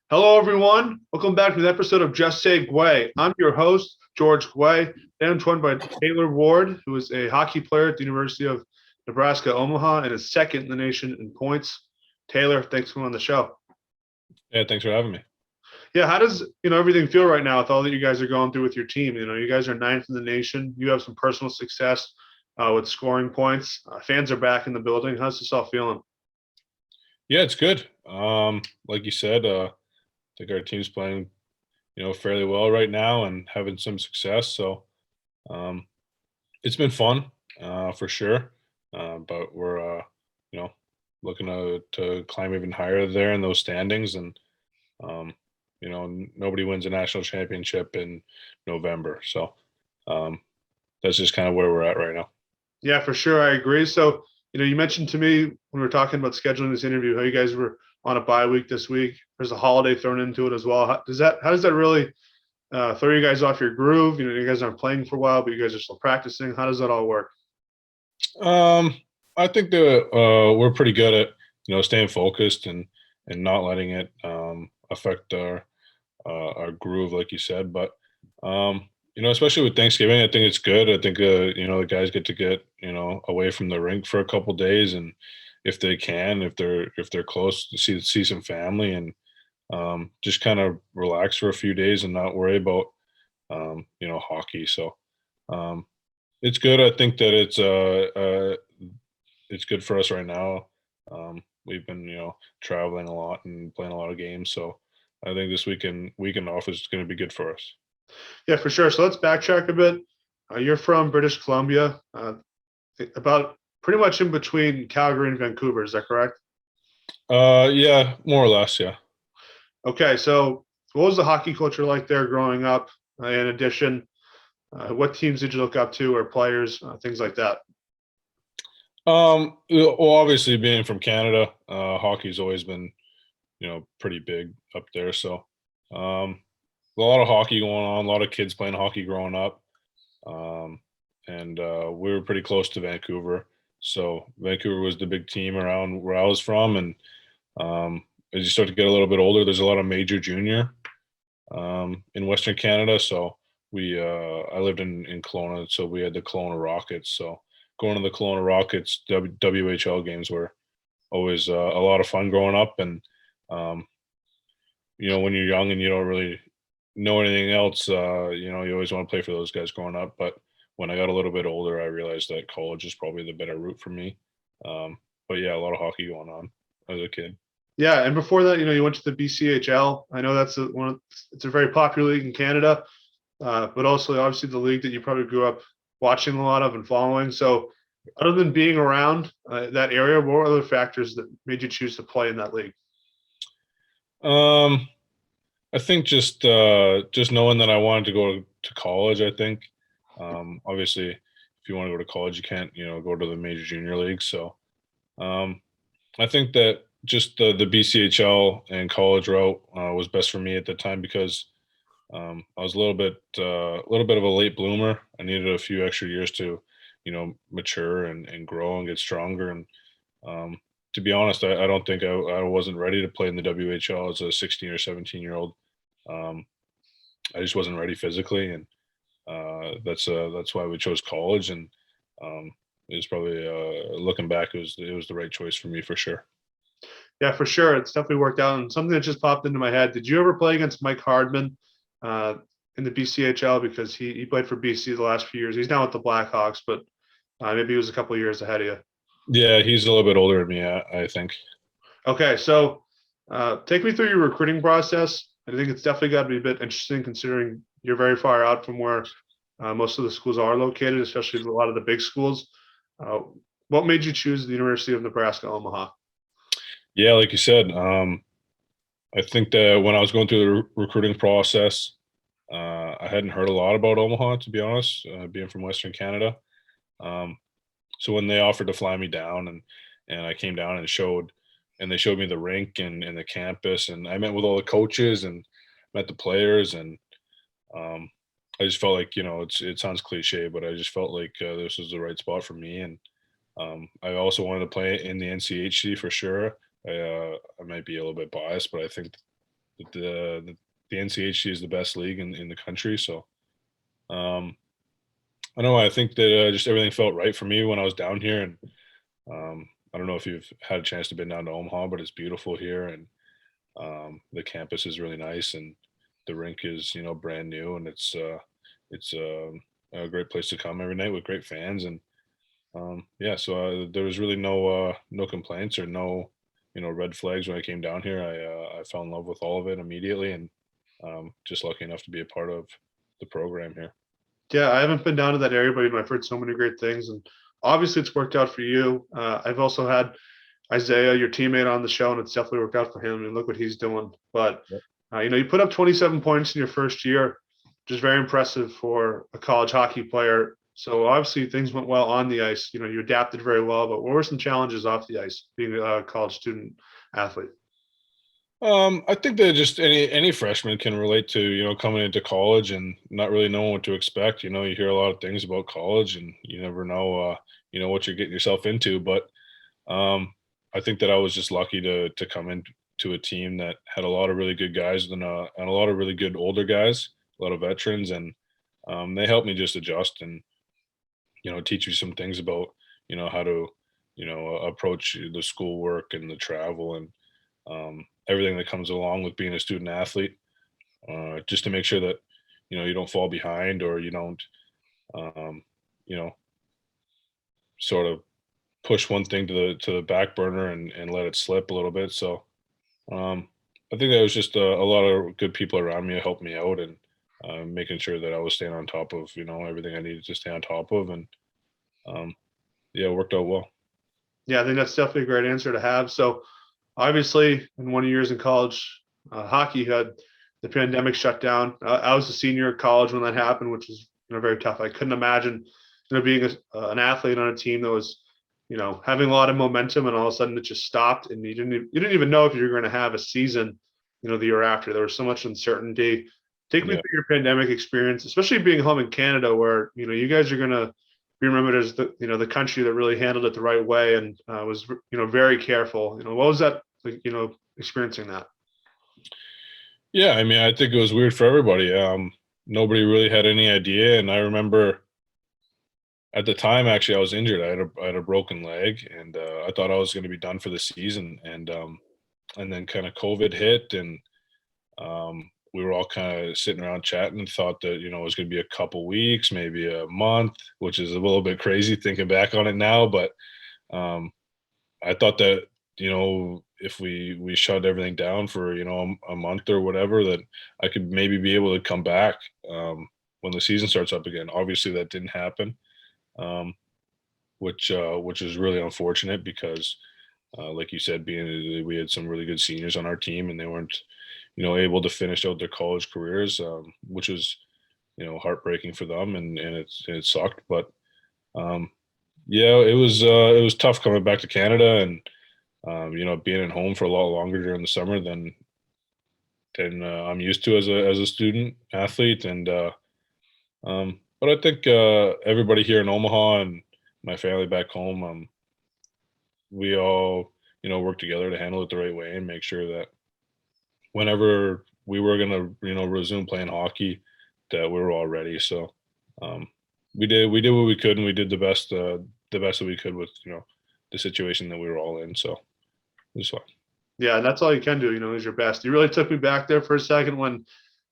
Hello, everyone. Welcome back to the episode of Just Say Guay. I'm your host, George Guay, and I'm joined by Taylor Ward, who is a hockey player at the University of Nebraska, Omaha, and is second in the nation in points. Taylor, thanks for coming on the show. Yeah, thanks for having me. Yeah, how does everything feel right now with all that you guys are going through with your team? You guys are ninth in the nation. You have some personal success with scoring points. Fans are back in the building. How's this all feeling? Yeah, it's good. Like you said, I think our team's playing, fairly well right now and having some success. So um, it's been fun, for sure. But we're, you know, looking to climb even higher there in those standings. And um, nobody wins a national championship in November. So um, that's just kind of where we're at right now. Yeah, for sure. I agree. So, you mentioned to me when we were talking about scheduling this interview how you guys were on a bye week this week. There's a holiday thrown into it as well. How does that really throw you guys off your groove? You guys aren't playing for a while, but you guys are still practicing. How does that all work? Um, I think that we're pretty good at staying focused and not letting it affect our groove, like you said. But especially with Thanksgiving, I think it's good. I think the guys get to get away from the rink for a couple days, and if they can, if they're close, to see some family and just kind of relax for a few days and not worry about hockey. So um, it's good. I think that it's good for us right now. We've been, traveling a lot and playing a lot of games, so I think this weekend off is going to be good for us. Yeah, for sure. So let's backtrack a bit. You're from British Columbia, about pretty much in between Calgary and Vancouver. Is that correct? Yeah, more or less, yeah. Okay. So what was the hockey culture like there growing up? In addition, what teams did you look up to or players, things like that? Well, obviously being from Canada, hockey's always been, pretty big up there. So, um, a lot of hockey going on, a lot of kids playing hockey growing up. Um, and we were pretty close to Vancouver. So Vancouver was the big team around where I was from, and as you start to get a little bit older, there's a lot of major junior in Western Canada. So I lived in Kelowna, so we had the Kelowna Rockets. So going to the Kelowna Rockets WHL games were always a lot of fun growing up, and um, when you're young and you don't really know anything else, you always want to play for those guys growing up. But when I got a little bit older, I realized that college is probably the better route for me. Um, but yeah, a lot of hockey going on as a kid. Yeah, and before that, you went to the BCHL. I know that's it's a very popular league in Canada, but also obviously the league that you probably grew up watching a lot of and following. So, other than being around that area, what were other factors that made you choose to play in that league? Um, I think just knowing that I wanted to go to college. I think obviously, if you want to go to college, you can't go to the major junior league. So um, I think that just the BCHL and college route was best for me at the time because I was a little bit of a late bloomer. I needed a few extra years to, mature and grow and get stronger. And um, to be honest, I don't think I wasn't ready to play in the WHL as a 16 or 17-year-old. Um, I just wasn't ready physically, and that's why we chose college. And um, it was probably looking back, it was the right choice for me for sure. Yeah, for sure, it's definitely worked out. And something that just popped into my head: Did you ever play against Mike Hardman uh, in the BCHL? Because he played for BC the last few years. He's now with the Blackhawks, but maybe he was a couple of years ahead of you. Yeah, he's a little bit older than me, I think. Okay, so take me through your recruiting process. I think it's definitely got to be a bit interesting considering you're very far out from where most of the schools are located, especially a lot of the big schools. Uh, what made you choose the University of Nebraska Omaha? Yeah, like you said, I think that when I was going through the recruiting process, I hadn't heard a lot about Omaha, to be honest, being from Western Canada. Um, so when they offered to fly me down and I came down and they showed me the rink and the campus, and I met with all the coaches and met the players, and um, I just felt like it sounds cliche, but I just felt like this was the right spot for me, and I also wanted to play in the NCHC for sure. I might be a little bit biased, but I think that the NCHC is the best league in the country. So I don't know. I think that just everything felt right for me when I was down here, and I don't know if you've had a chance to been down to Omaha, but it's beautiful here, and the campus is really nice, and the rink is brand new, and it's a great place to come every night with great fans, and yeah. So there was really no complaints or no red flags when I came down here. I fell in love with all of it immediately, and just lucky enough to be a part of the program here. Yeah, I haven't been down to that area, but I've heard so many great things, and obviously it's worked out for you. I've also had Isaiah, your teammate, on the show, and it's definitely worked out for him. And look what he's doing. But Yep. you put up 27 points in your first year, which is very impressive for a college hockey player. So obviously things went well on the ice. You adapted very well. But what were some challenges off the ice being a college student athlete? I think that just any freshman can relate to coming into college and not really knowing what to expect. You hear a lot of things about college, and you never know what you're getting yourself into. But I think that I was just lucky to come into a team that had a lot of really good guys and a lot of really good older guys, a lot of veterans, and they helped me just adjust and teach me some things about how to approach the schoolwork and the travel and everything that comes along with being a student athlete, just to make sure that you don't fall behind or you don't um, you know sort of push one thing to the back burner and let it slip a little bit. So I think there was just a lot of good people around me who helped me out and making sure that I was staying on top of everything I needed to stay on top of, and um, yeah, it worked out well. Yeah, I think that's definitely a great answer to have. So obviously, in one of your years in college, hockey had the pandemic shut down. I was a senior at college when that happened, which was very tough. I couldn't imagine being an athlete on a team that was having a lot of momentum, and all of a sudden it just stopped, and you didn't even know if you were going to have a season the year after. There was so much uncertainty. Take me Yeah. through your pandemic experience, especially being home in Canada, where you guys are going to be remembered as the country that really handled it the right way and was very careful. What was that like, experiencing that? Yeah, I mean, I think it was weird for everybody. Nobody really had any idea, and I remember at the time, actually, I was injured. I had a broken leg, and I thought I was going to be done for the season. And then kind of COVID hit, and we were all kind of sitting around chatting and thought that it was going to be a couple weeks, maybe a month, which is a little bit crazy thinking back on it now. But um, I thought that if we shut everything down for a month or whatever, that I could maybe be able to come back when the season starts up again. Obviously, that didn't happen, um, which is really unfortunate because, like you said, being we had some really good seniors on our team and they weren't able to finish out their college careers, which was heartbreaking for them, and it sucked. But um, yeah, it was tough coming back to Canada and being at home for a lot longer during the summer than I'm used to as a student athlete. And but I think everybody here in Omaha and my family back home, we all work together to handle it the right way and make sure that whenever we were gonna resume playing hockey, that we were all ready. So um, we did what we could, and we did the best that we could with the situation that we were all in. So it was fine. Yeah, and that's all you can do. Is your best. You really took me back there for a second when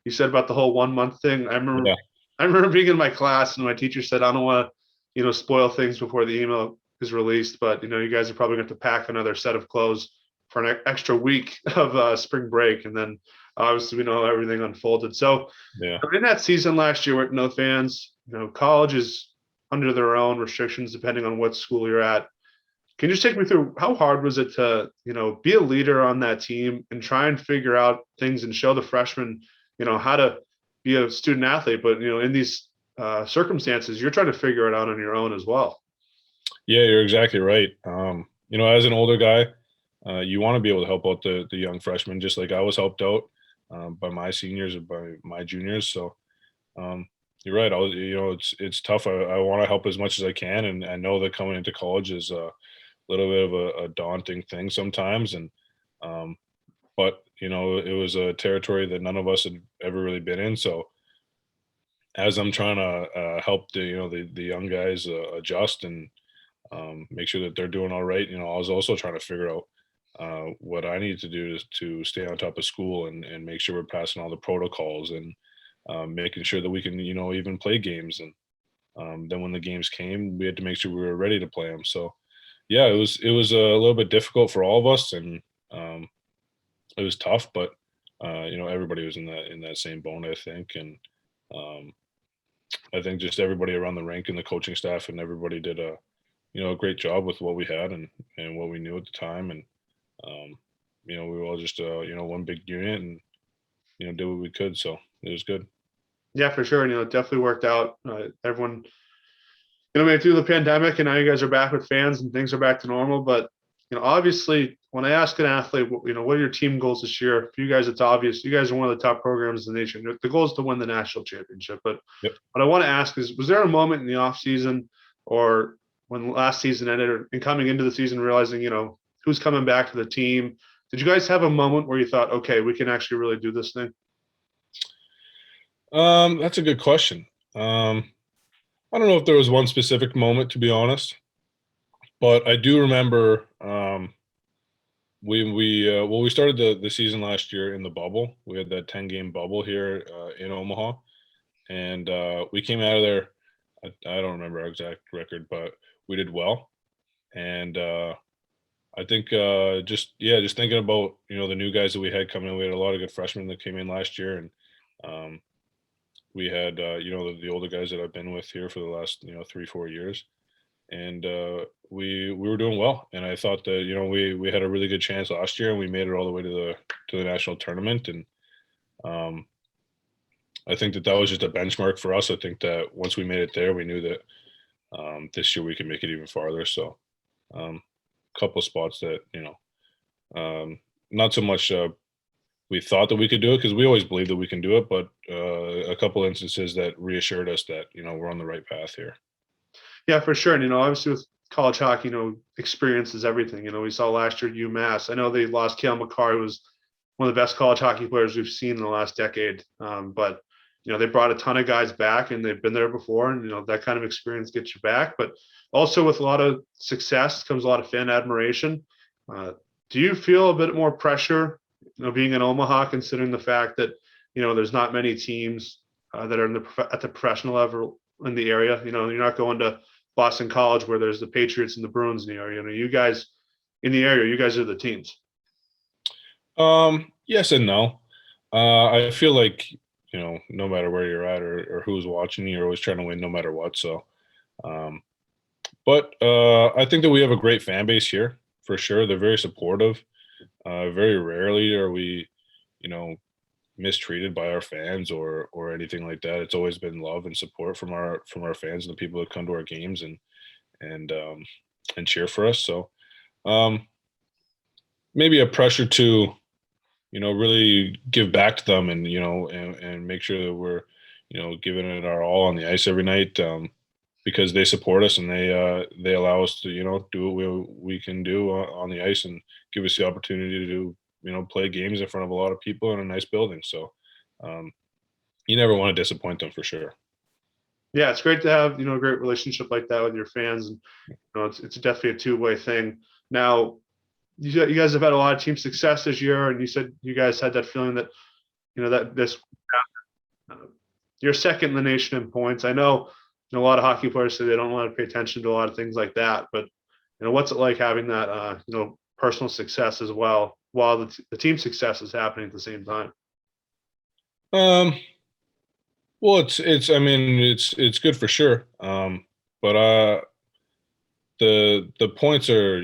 you said about the whole 1 month thing. Yeah. I remember being in my class and my teacher said, "I don't want to, spoil things before the email is released, but you guys are probably going to have to pack another set of clothes for an extra week of spring break." And then obviously we know how everything unfolded. So Yeah. in that season last year with no fans, college is under their own restrictions depending on what school you're at. Can you just take me through how hard was it to, be a leader on that team and try and figure out things and show the freshmen, how to be a student athlete, but in these circumstances, you're trying to figure it out on your own as well. Yeah, you're exactly right. As an older guy, you want to be able to help out the young freshmen, just like I was helped out by my seniors and by my juniors. So you're right. It's tough. I want to help as much as I can, and I know that coming into college is a little bit of a daunting thing sometimes. And um, but it was a territory that none of us had ever really been in. So as I'm trying to help the young guys adjust and make sure that they're doing all right, I was also trying to figure out what I need to do to stay on top of school and make sure we're passing all the protocols and making sure that we can even play games. And then when the games came, we had to make sure we were ready to play them. So yeah, it was a little bit difficult for all of us, and um, it was tough, but everybody was in that same boat, I think. And um, I think just everybody around the rink and the coaching staff and everybody did a great job with what we had and what we knew at the time. And um, we were all just one big unit, and did what we could. So it was good. Yeah, for sure. And, it definitely worked out. Everyone, made it through the pandemic, and now you guys are back with fans and things are back to normal. But, obviously, when I ask an athlete, what are your team goals this year? For you guys, it's obvious. You guys are one of the top programs in the nation. The goal is to win the national championship. But Yep. what I want to ask is, was there a moment in the off season or when last season ended and coming into the season, realizing, who's coming back to the team? Did you guys have a moment where you thought, okay, we can actually really do this thing? That's a good question. I don't know if there was one specific moment, to be honest, but I do remember we started the season last year in the bubble. We had that 10-game bubble here in Omaha, and we came out of there. I don't remember our exact record, but we did well. And I think just thinking about the new guys that we had coming in. We had a lot of good freshmen that came in last year, and um, we had the older guys that I've been with here for the last 3-4 years, and we were doing well. And I thought that we had a really good chance last year, and we made it all the way to the national tournament. And um, I think that was just a benchmark for us. I think that once we made it there, we knew that this year we can make it even farther. So a couple of spots that not so much. We thought that we could do it because we always believed that we can do it, but a couple instances that reassured us that we're on the right path here. Yeah, for sure. And, obviously with college hockey, experience is everything. We saw last year at UMass. I know they lost Kale McCarr, who was one of the best college hockey players we've seen in the last decade. But, they brought a ton of guys back and they've been there before. And, that kind of experience gets you back. But also with a lot of success comes a lot of fan admiration. Do you feel a bit more pressure, being in Omaha, considering the fact that, there's not many teams that are at the professional level in the area? You're not going to Boston College where there's the Patriots and the Bruins in the area. You guys in the area, you guys are the teams. Yes and no. I feel like no matter where you're at or who's watching, you're always trying to win no matter what. So, um, but I think that we have a great fan base here for sure. They're very supportive. Very rarely are we, you know, mistreated by our fans or anything like that. It's always been love and support from our fans and the people that come to our games and and cheer for us. So um, maybe a pressure to really give back to them and and make sure that we're giving it our all on the ice every night, because they support us and they allow us to do what we can do on the ice and give us the opportunity to play games in front of a lot of people in a nice building. So um, you never want to disappoint them for sure. Yeah, it's great to have a great relationship like that with your fans, and it's definitely a two-way thing. Now, you guys have had a lot of team success this year, and you said you guys had that feeling that that this uh, you're second in the nation in points. I know, a lot of hockey players say they don't want to pay attention to a lot of things like that, but what's it like having that personal success as well while the team success is happening at the same time? Um, well, it's I mean it's good for sure. But the points are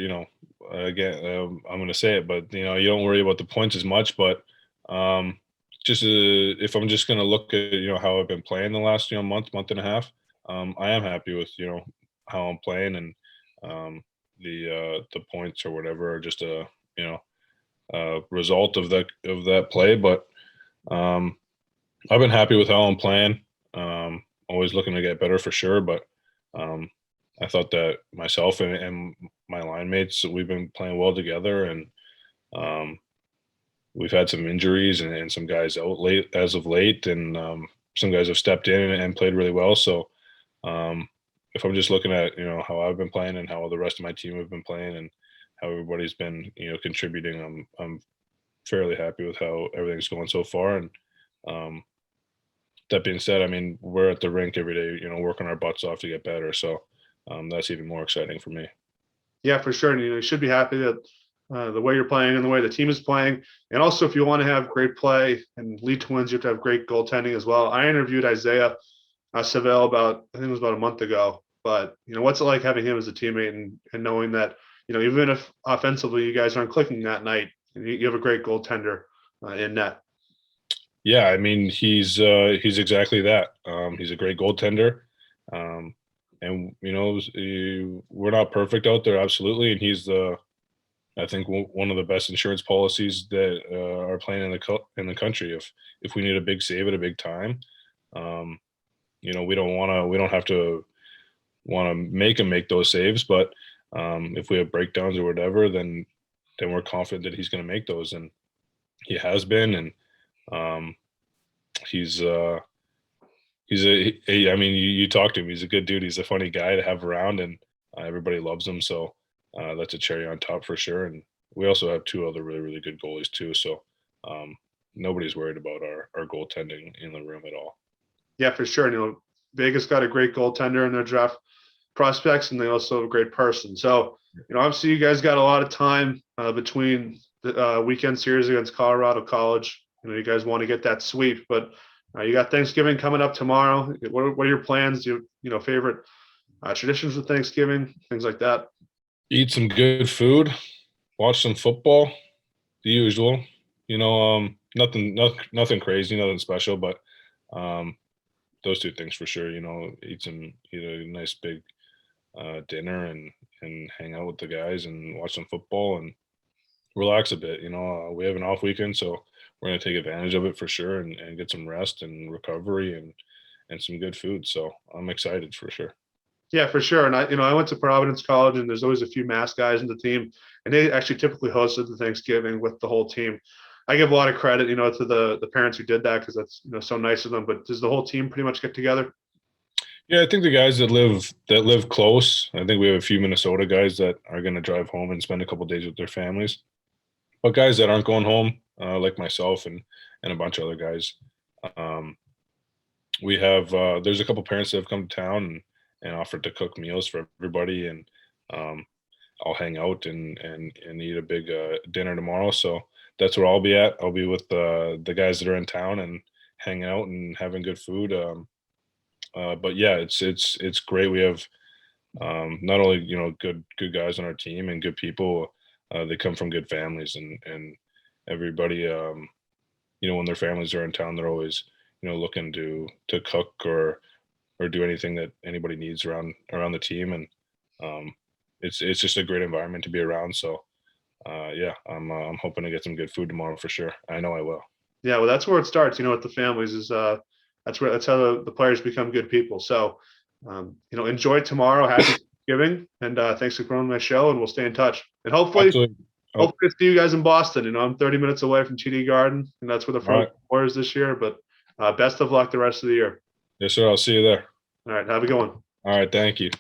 again, I'm going to say it, but you don't worry about the points as much. But um, just if I'm just going to look at how I've been playing the last month and a half, I am happy with how I'm playing, and the points or whatever are just a result of that play. But um, I've been happy with how I'm playing. Always looking to get better for sure, but um, I thought that myself and my line mates, we've been playing well together, and um, we've had some injuries and some guys out late as of late, and some guys have stepped in and played really well. So if I'm just looking at how I've been playing and how the rest of my team have been playing and how everybody's been contributing, I'm fairly happy with how everything's going so far. And um, that being said, I mean, we're at the rink every day, working our butts off to get better. So that's even more exciting for me. Yeah, for sure. And you should be happy that the way you're playing and the way the team is playing. And also, if you want to have great play and lead to wins, you have to have great goaltending as well. I interviewed Isaiah Seville about, I think it was about a month ago. But what's it like having him as a teammate and knowing that even if offensively you guys aren't clicking that night, you have a great goaltender in net. Yeah, I mean he's exactly that. He's a great goaltender, and we're not perfect out there, absolutely. And he's I think one of the best insurance policies that are playing in the country. If we need a big save at a big time, um, we don't have to want to make him make those saves, but if we have breakdowns or whatever, then we're confident that he's going to make those, and he has been. And um, he's I mean, you talk to him, he's a good dude. He's a funny guy to have around, and everybody loves him. So that's a cherry on top for sure. And we also have two other really, really good goalies too. So um, nobody's worried about our goaltending in the room at all. Yeah, for sure. Vegas got a great goaltender in their draft prospects, and they also have a great person. So, obviously, you guys got a lot of time between the weekend series against Colorado College. You guys want to get that sweep, but you got Thanksgiving coming up tomorrow. What are your plans? Favorite traditions for Thanksgiving, things like that? Eat some good food, watch some football, the usual. Nothing crazy, nothing special, but um, those two things for sure. Eat a nice big dinner and hang out with the guys and watch some football and relax a bit. We have an off weekend, so we're gonna take advantage of it for sure and get some rest and recovery and some good food. So I'm excited for sure. Yeah, for sure. And I went to Providence College, and there's always a few mass guys in the team, and they actually typically hosted the Thanksgiving with the whole team. I give a lot of credit, to the parents who did that because that's so nice of them. But does the whole team pretty much get together? Yeah, I think the guys that live close. I think we have a few Minnesota guys that are going to drive home and spend a couple days with their families. But guys that aren't going home, like myself and a bunch of other guys, um, we have there's a couple parents that have come to town and offered to cook meals for everybody, and um, I'll hang out and eat a big dinner tomorrow. So that's where I'll be at. I'll be with the guys that are in town and hanging out and having good food. But yeah, it's great. We have not only good guys on our team and good people. They come from good families, and everybody. When their families are in town, they're always looking to cook or do anything that anybody needs around the team, and it's just a great environment to be around. So yeah, I'm hoping to get some good food tomorrow for sure. I know I will. Yeah, well, that's where it starts. With the families is that's how the players become good people. So, enjoy tomorrow. Happy Thanksgiving, and thanks for coming on my show. And we'll stay in touch. And Absolutely. Oh, hopefully, see you guys in Boston. I'm 30 minutes away from TD Garden, and that's where the all right. Four is this year. But best of luck the rest of the year. Yes, sir. I'll see you there. All right, have a good one. All right. Thank you.